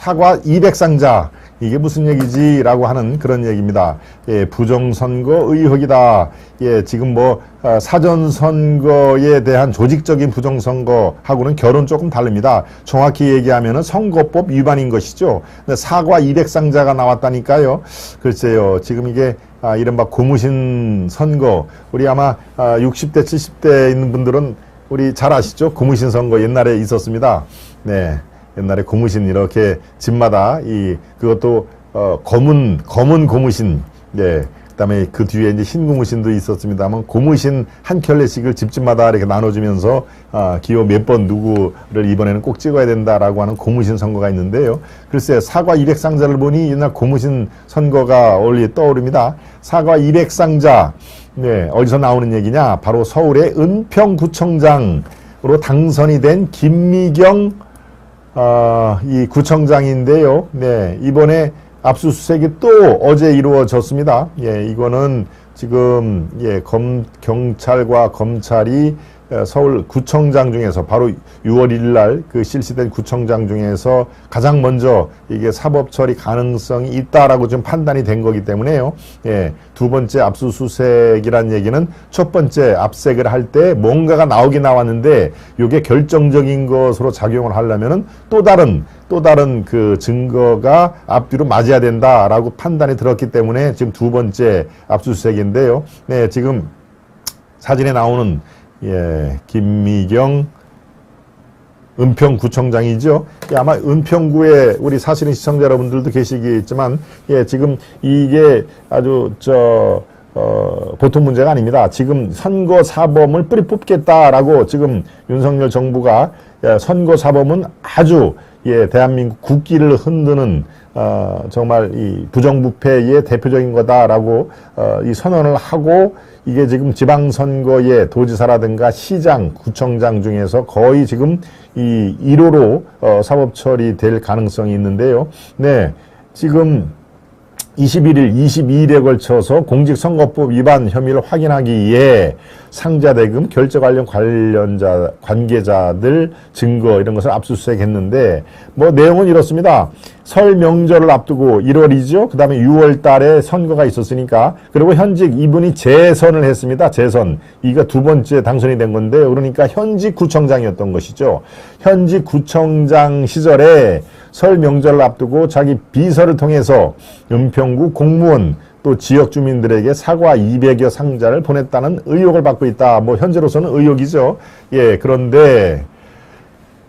사과 200상자 이게 무슨 얘기지? 라고 하는 그런 얘기입니다. 예, 부정선거 의혹이다. 예, 지금 뭐 사전선거에 대한 조직적인 부정선거하고는 결은 조금 다릅니다. 정확히 얘기하면은 선거법 위반인 것이죠. 근데 사과 200상자가 나왔다니까요. 글쎄요, 지금 이게 이른바 고무신 선거, 우리 아마 60대 70대 있는 분들은 우리 잘 아시죠? 고무신 선거 옛날에 있었습니다. 네. 옛날에 고무신 이렇게 집마다 그것도 검은 고무신, 예, 그다음에 그 뒤에 이제 흰 고무신도 있었습니다만 고무신 한 켤레씩을 집집마다 이렇게 나눠주면서 기호 몇 번 누구를 이번에는 꼭 찍어야 된다라고 하는 고무신 선거가 있는데요. 글쎄 사과 200상자를 보니 옛날 고무신 선거가 떠오릅니다. 사과 200상자, 네, 어디서 나오는 얘기냐? 바로 서울의 은평구청장으로 당선이 된 김미경 이 구청장인데요. 네, 이번에 압수수색이 또 어제 이루어졌습니다. 예, 이거는 지금 경찰과 검찰이 서울 구청장 중에서 바로 6월 1일 날 그 실시된 구청장 중에서 가장 먼저 이게 사법 처리 가능성이 있다라고 지금 판단이 된 거기 때문에요. 예, 두 번째 압수수색이란 얘기는 첫 번째 압색을 할 때 뭔가가 나오긴 나왔는데 이게 결정적인 것으로 작용을 하려면은 또 다른 그 증거가 앞뒤로 맞아야 된다라고 판단이 들었기 때문에 지금 두 번째 압수수색인데요. 네, 지금 사진에 나오는 김미경 은평구청장이죠. 아마 은평구에 우리 사시는 시청자 여러분들도 계시겠지만, 지금 이게 아주 보통 문제가 아닙니다. 지금 선거 사범을 뿌리 뽑겠다라고 지금 윤석열 정부가 선거 사범은 아주 대한민국 국기를 흔드는 정말 이 부정부패의 대표적인 거다라고 이 선언을 하고 이게 지금 지방선거의 도지사라든가 시장, 구청장 중에서 거의 지금 이 1호로 사법 처리될 가능성이 있는데요. 네, 지금 21일, 22일에 걸쳐서 공직선거법 위반 혐의를 확인하기 위해 상자 대금 결제 관련 관계자들 증거 이런 것을 압수수색했는데 뭐 내용은 이렇습니다. 설 명절을 앞두고 1월이죠. 그 다음에 6월 달에 선거가 있었으니까 그리고 현직 이분이 재선을 했습니다. 재선. 이거 두 번째 당선이 된 건데 그러니까 현직 구청장이었던 것이죠. 현직 구청장 시절에 설 명절을 앞두고 자기 비서를 통해서 은평구 공무원 또 지역 주민들에게 사과 200여 상자를 보냈다는 의혹을 받고 있다. 뭐 현재로서는 의혹이죠. 예, 그런데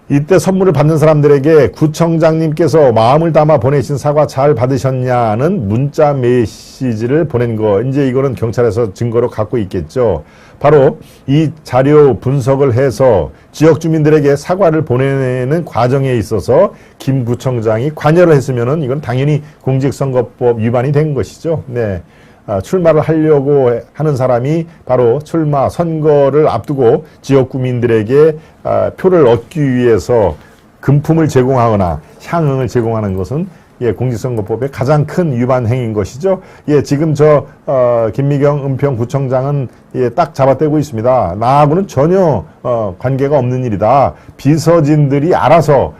이때 선물을 받는 사람들에게 구청장님께서 마음을 담아 보내신 사과 잘 받으셨냐는 문자 메시지를 보낸 거. 이제 이거는 경찰에서 증거로 갖고 있겠죠. 바로 이 자료 분석을 해서 지역 주민들에게 사과를 보내는 과정에 있어서 김 구청장이 관여를 했으면은 이건 당연히 공직선거법 위반이 된 것이죠. 네. 출마를 하려고 하는 사람이 바로 출마 선거를 앞두고 지역 구민들에게 표를 얻기 위해서 금품을 제공하거나 향응을 제공하는 것은 공직선거법의 가장 큰 위반 행위인 것이죠. 지금 김미경 은평구청장은 딱 잡아떼고 있습니다. 나하고는 전혀 관계가 없는 일이다. 비서진들이 알아서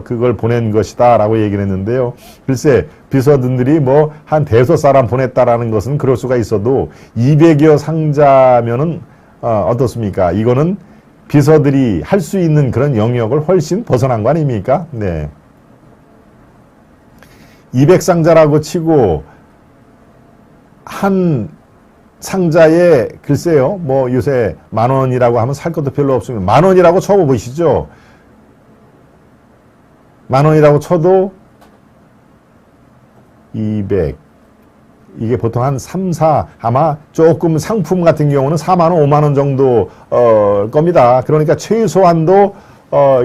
그걸 보낸 것이다 라고 얘기를 했는데요. 글쎄 비서진들이 뭐 한 대여섯 사람 보냈다라는 것은 그럴 수가 있어도 200여 상자면은 어떻습니까? 이거는 비서들이 할 수 있는 그런 영역을 훨씬 벗어난 거 아닙니까? 네. 200상자라고 치고 한 상자에 글쎄요 뭐 요새 10,000원이라고 하면 살 것도 별로 없습니다. 10,000원이라고 쳐보시죠. 10,000원이라고 쳐도 200 이게 보통 한 3, 4 아마 조금 상품 같은 경우는 4만원 5만원 정도 겁니다. 그러니까 최소한도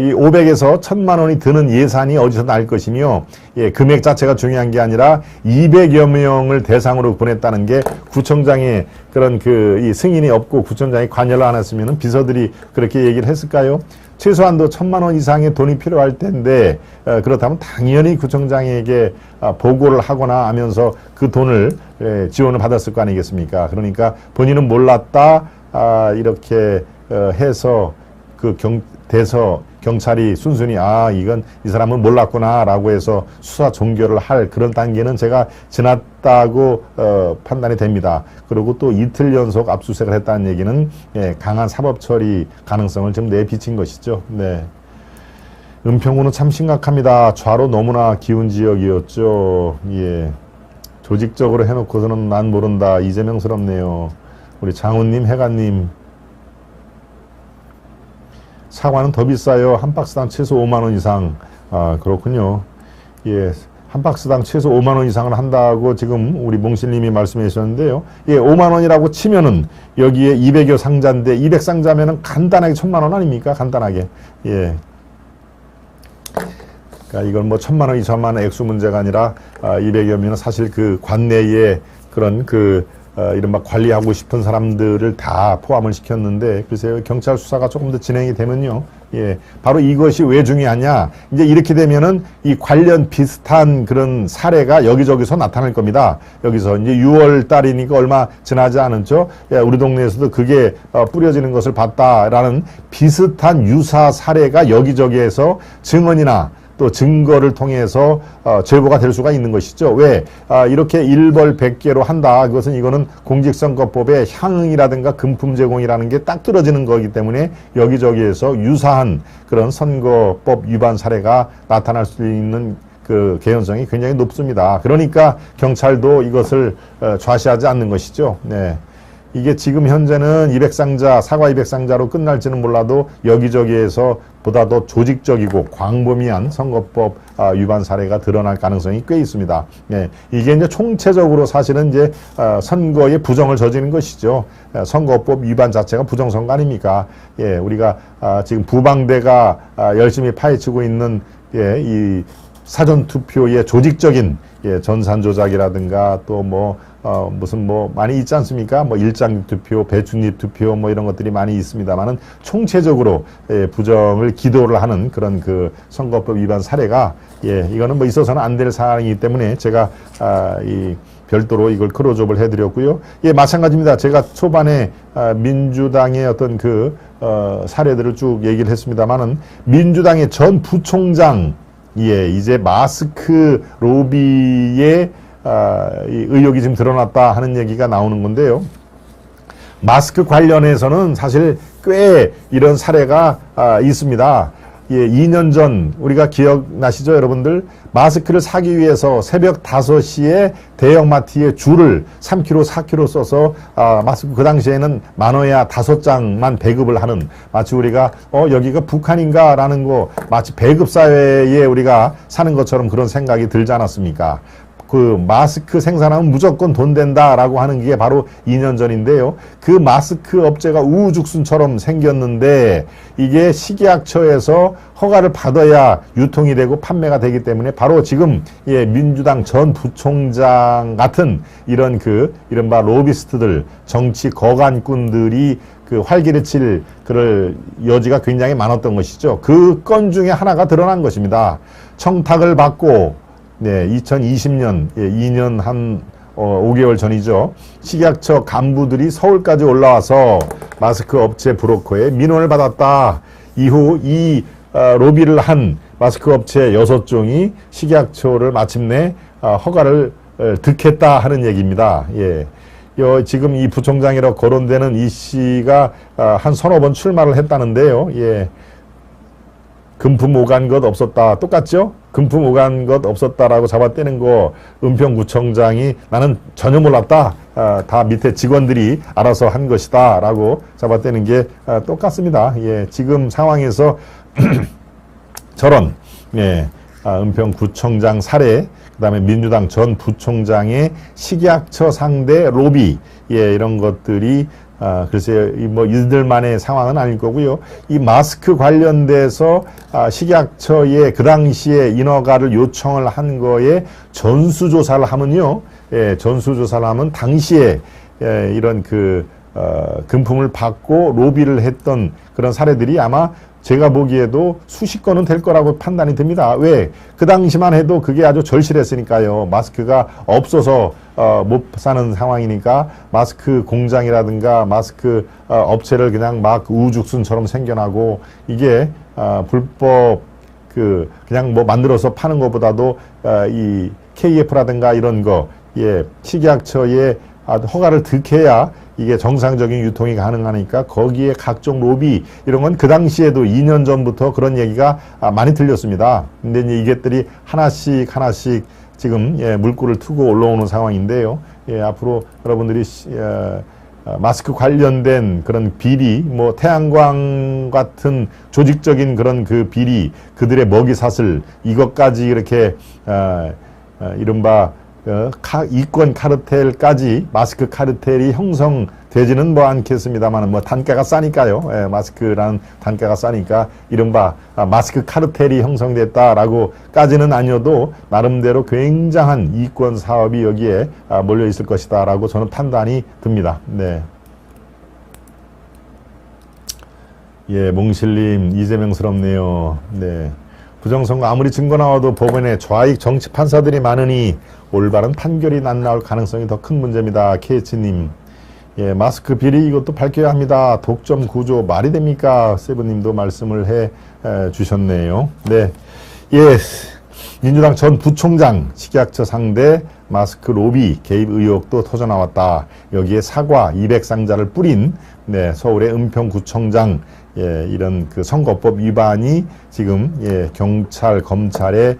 이 500에서 1,000만 원이 드는 예산이 어디서 날 것이며, 금액 자체가 중요한 게 아니라 200여 명을 대상으로 보냈다는 게 구청장의 그런 이 승인이 없고 구청장이 관여를 안 했으면 비서들이 그렇게 얘기를 했을까요? 최소한도 1,000만 원 이상의 돈이 필요할 텐데, 그렇다면 당연히 구청장에게 보고를 하거나 하면서 그 돈을 지원을 받았을 거 아니겠습니까? 그러니까 본인은 몰랐다, 이렇게 해서 돼서 경찰이 순순히 이건 이 사람은 몰랐구나라고 해서 수사 종결을 할 그런 단계는 제가 지났다고 판단이 됩니다. 그리고 또 이틀 연속 압수수색을 했다는 얘기는 강한 사법 처리 가능성을 좀 내비친 것이죠. 네. 은평구는 참 심각합니다. 좌로 너무나 기운 지역이었죠. 예. 조직적으로 해놓고서는 난 모른다. 이재명스럽네요. 우리 장훈님, 해가님. 사과는 더 비싸요. 한 박스당 최소 5만 원 이상. 그렇군요. 예. 한 박스당 최소 5만 원 이상을 한다고 지금 우리 몽실님이 말씀해 주셨는데요. 예, 5만 원이라고 치면은 여기에 200여 상자인데 200상자면은 간단하게 1,000만 원 아닙니까? 간단하게. 예. 그러니까 이건 뭐 1,000만 원, 2,000만 원 액수 문제가 아니라 200여면 사실 그 관내에 그런 이른바 관리하고 싶은 사람들을 다 포함을 시켰는데 글쎄요, 경찰 수사가 조금 더 진행이 되면요. 예, 바로 이것이 왜 중요하냐. 이제 이렇게 되면은 이 관련 비슷한 그런 사례가 여기저기서 나타날 겁니다. 여기서 이제 6월 달이니까 얼마 지나지 않았죠. 예, 우리 동네에서도 그게 뿌려지는 것을 봤다라는 비슷한 유사 사례가 여기저기에서 증언이나 또 증거를 통해서 제보가 될 수가 있는 것이죠. 왜? 이렇게 일벌백계로 한다. 그것은 이거는 공직선거법의 향응이라든가 금품 제공이라는 게 딱 떨어지는 거기 때문에 여기저기에서 유사한 그런 선거법 위반 사례가 나타날 수 있는 그 개연성이 굉장히 높습니다. 그러니까 경찰도 이것을 좌시하지 않는 것이죠. 네. 이게 지금 현재는 200상자, 사과 200상자로 끝날지는 몰라도 여기저기에서 보다 더 조직적이고 광범위한 선거법 위반 사례가 드러날 가능성이 꽤 있습니다. 네, 이게 이제 총체적으로 사실은 이제 선거의 부정을 저지른 것이죠. 선거법 위반 자체가 부정선거 아닙니까? 예, 우리가 지금 부방대가 열심히 파헤치고 있는 이 사전투표의 조직적인 전산 조작이라든가 또 무슨 많이 있지 않습니까? 일장 투표, 배중립 투표 이런 것들이 많이 있습니다만은 총체적으로 부정을 기도를 하는 그런 그 선거법 위반 사례가 이거는 있어서는 안 될 사항이기 때문에 제가 이 별도로 이걸 크로즈업을 해드렸고요. 마찬가지입니다. 제가 초반에 민주당의 어떤 사례들을 쭉 얘기를 했습니다만은 민주당의 전 부총장 이제 마스크 로비에 이 의혹이 지금 드러났다 하는 얘기가 나오는 건데요. 마스크 관련해서는 사실 꽤 이런 사례가 있습니다. 2년 전 우리가 기억나시죠, 여러분들? 마스크를 사기 위해서 새벽 5시에 대형마트에 줄을 3kg, 4kg 써서 마스크 그 당시에는 만원에야 5장만 배급을 하는, 마치 우리가 여기가 북한인가 라는 거, 마치 배급사회에 우리가 사는 것처럼 그런 생각이 들지 않았습니까? 그 마스크 생산하면 무조건 돈 된다라고 하는 게 바로 2년 전인데요. 그 마스크 업체가 우후죽순처럼 생겼는데 이게 식약처에서 허가를 받아야 유통이 되고 판매가 되기 때문에 바로 지금 민주당 전 부총장 같은 이런 이른바 로비스트들, 정치 거간꾼들이 활기를 칠 그럴 여지가 굉장히 많았던 것이죠. 그 건 중에 하나가 드러난 것입니다. 청탁을 받고 2020년, 2년 한 5개월 전이죠. 식약처 간부들이 서울까지 올라와서 마스크 업체 브로커의 민원을 받았다. 이후 이 로비를 한 마스크 업체 6종이 식약처를 마침내 허가를 득했다 하는 얘기입니다. 지금 이 부총장이라고 거론되는 이 씨가 한 서너 번 출마를 했다는데요. 금품 오간 것 없었다. 똑같죠? 금품 오간 것 없었다라고 잡아떼는 거 은평구청장이 나는 전혀 몰랐다. 다 밑에 직원들이 알아서 한 것이다. 라고 잡아떼는 게 똑같습니다. 지금 상황에서 저런 은평구청장 사례, 그 다음에 민주당 전 부총장의 식약처 상대 로비, 이런 것들이 글쎄요, 이들만의 상황은 아닐 거고요. 이 마스크 관련돼서 식약처에 그 당시에 인허가를 요청을 한 거에 전수조사를 하면요. 전수조사를 하면 당시에 이런 금품을 받고 로비를 했던 그런 사례들이 아마 제가 보기에도 수십 건은 될 거라고 판단이 듭니다. 왜? 그 당시만 해도 그게 아주 절실했으니까요. 마스크가 없어서 못 사는 상황이니까 마스크 공장이라든가 마스크 업체를 그냥 막 우죽순처럼 생겨나고 이게 불법 그냥 뭐 만들어서 파는 것보다도 이 KF라든가 이런 거 식약처에 허가를 득해야 이게 정상적인 유통이 가능하니까 거기에 각종 로비 이런 건 그 당시에도 2년 전부터 그런 얘기가 많이 들렸습니다. 근데 이제 이것들이 하나씩 지금 물꼬를 트고 올라오는 상황인데요. 앞으로 여러분들이 마스크 관련된 그런 비리, 뭐 태양광 같은 조직적인 그런 그 비리, 그들의 먹이 사슬 이것까지 이렇게 이른바 이권 카르텔까지 마스크 카르텔이 형성되지는 뭐 않겠습니다만 뭐 단가가 싸니까요. 마스크라는 단가가 싸니까 이른바 마스크 카르텔이 형성됐다라고까지는 아니어도 나름대로 굉장한 이권 사업이 여기에 몰려 있을 것이다라고 저는 판단이 듭니다. 네. 몽실님 이재명스럽네요. 네. 부정선거 아무리 증거 나와도 법원에 좌익 정치 판사들이 많으니 올바른 판결이 안 나올 가능성이 더 큰 문제입니다. KH님. 마스크 비리 이것도 밝혀야 합니다. 독점 구조 말이 됩니까? 세븐님도 말씀을 해 주셨네요. 네. 민주당 전 부총장 식약처 상대 마스크 로비 개입 의혹도 터져나왔다. 여기에 사과 200상자를 뿌린 서울의 은평구청장 이런 그 선거법 위반이 지금 경찰 검찰의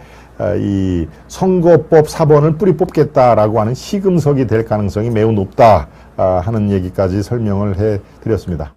이 선거법 사본을 뿌리 뽑겠다라고 하는 시금석이 될 가능성이 매우 높다 하는 얘기까지 설명을 해 드렸습니다.